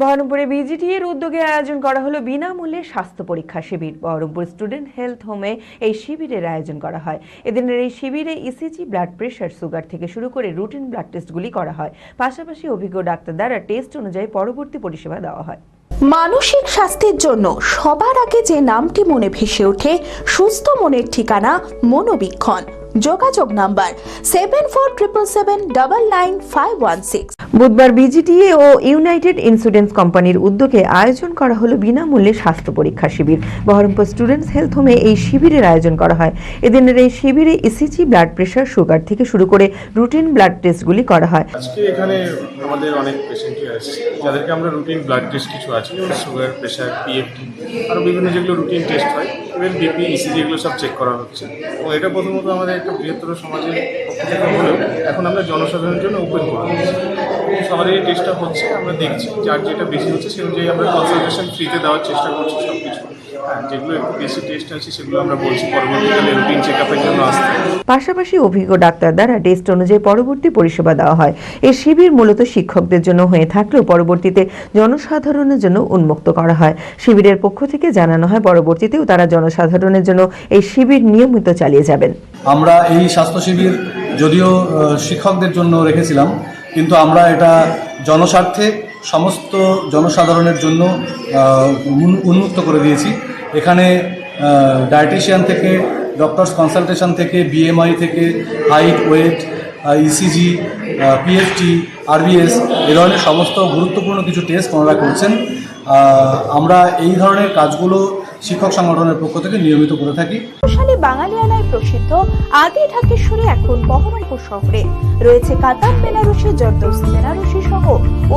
বহরমপুরে বিজিটিএ এর উদ্যোগে আয়োজন করা হলো বিনামূল্যে স্বাস্থ্য পরীক্ষা শিবির। বহরমপুর স্টুডেন্ট হেলথ হোমে এই শিবিরের আয়োজন করা হয়। এদিনের এই শিবিরে ইসিজি, ব্লাড প্রেশার, সুগার থেকে শুরু করে রুটিন ব্লাড টেস্টগুলি করা হয়। পাশাপাশি অভিজ্ঞ ডাক্তার দ্বারা টেস্ট অনুযায়ী পরবর্তী পরিষেবা দেওয়া হয়। মানসিক স্বাস্থ্যের জন্য সবার আগে যে নামটি মনে ভেসে ওঠে, সুস্থ মনের ঠিকানা মনোবীক্ষণ। যোগাযোগ নাম্বার 7477799516। বুধবার বিজিটিএ ও ইউনাইটেড ইন্স্যুরেন্স কোম্পানির উদ্যোগে আয়োজন করা হলো বিনামূল্যে স্বাস্থ্য পরীক্ষা শিবির। বহরমপুর স্টুডেন্টস হেলথ হোমে এই শিবিরের আয়োজন করা হয়। এদিনের এই শিবিরে ইসিজি, ব্লাড প্রেশার, সুগার থেকে শুরু করে রুটিন ব্লাড টেস্টগুলি করা হয়। আজকে এখানে আমাদের অনেক পেশেন্টই আসছে, যাদেরকে আমরা রুটিন ব্লাড টেস্ট কিছু আছে, যেমন সুগার, প্রেশার, পিএফটি, আরও বিভিন্ন যেগুলো রুটিন টেস্ট হয়, ইভেন বিপি, ইসিজি, এগুলো সব চেক করা হচ্ছে। এবং এটা প্রথমত আমাদের একটা বৃহত্তর সমাজের পক্ষ থেকে হলেও এখন আমরা জনসাধারণের জন্য ওপেন করে দিচ্ছি। সবারই এই টেস্টটা হচ্ছে, আমরা দেখছি যার যেটা বেশি হচ্ছে সেই অনুযায়ী আমরা কনসালটেশন ফ্রিতে দেওয়ার চেষ্টা করছি। সব কিছু যেগুলো একটু বেশি টেস্ট আছে সেগুলো আমরা বলছি পরবর্তীকালে রুটিন চেক আপের জন্য আসতে। পাশাপাশি অভিজ্ঞ ডাক্তার দ্বারা টেস্ট অনুযায়ী পরবর্তী পরিষেবা দেওয়া হয়। এই শিবির মূলত শিক্ষকদের জন্য হয়ে থাকলেও পরবর্তীতে জনসাধারণের জন্য উন্মুক্ত করা হয়। শিবিরের পক্ষ থেকে জানানো হয় পরবর্তীতেও তারা জনসাধারণের জন্য এই শিবির নিয়মিত চালিয়ে যাবেন। আমরা এই স্বাস্থ্য শিবির যদিও শিক্ষকদের জন্য রেখেছিলাম, কিন্তু আমরা এটা জনস্বার্থে সমস্ত জনসাধারণের জন্য উন্মুক্ত করে দিয়েছি। এখানে ডায়েটিশিয়ান থেকে, ডক্টরস কনসালটেশন থেকে, বিএমআই থেকে, height, weight, ECG, PFT, RBS, এ ধরনের সমস্ত গুরুত্বপূর্ণ কিছু টেস্ট ওনারা করছেন। আমরা এই ধরনের কাজগুলো শিক্ষক সংগঠনের পক্ষ থেকে নিয়মিত করে থাকি। বাঙালিয়ানায় প্রসিদ্ধ আদি ঢাকেশ্বরী এখন বহরমপুর শহরে রয়েছে কাতার বেনারসি, জর্দোসি বেনারসি সহ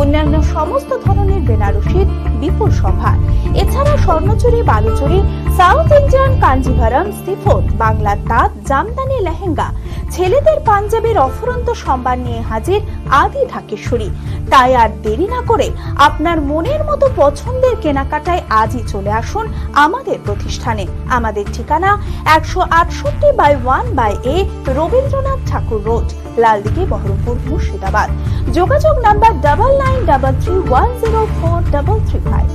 অন্যান্য সমস্ত ধরনের বেনারসির বিপুল সম্ভার। এছাড়া Swarnachuri, Baluchari, south Indian Kanjivaram, chiffon, বাংলার তাঁত, জামদানি, লেহেঙ্গা, ছেলেদের পাঞ্জাবের অফুরন্ত সম্ভার নিয়ে হাজির আদি ঢাকেশ্বরী। তাই আর দেরি না করে আপনার মনের মতো পছন্দের কেনাকাটায় আজই চলে আসুন আমাদের প্রতিষ্ঠানে। আমাদের ঠিকানা 168/1/A রবীন্দ্রনাথ ঠাকুর রোড, লালদিঘি, বহরমপুর, মুর্শিদাবাদ। যোগাযোগ নাম্বার 9933104335।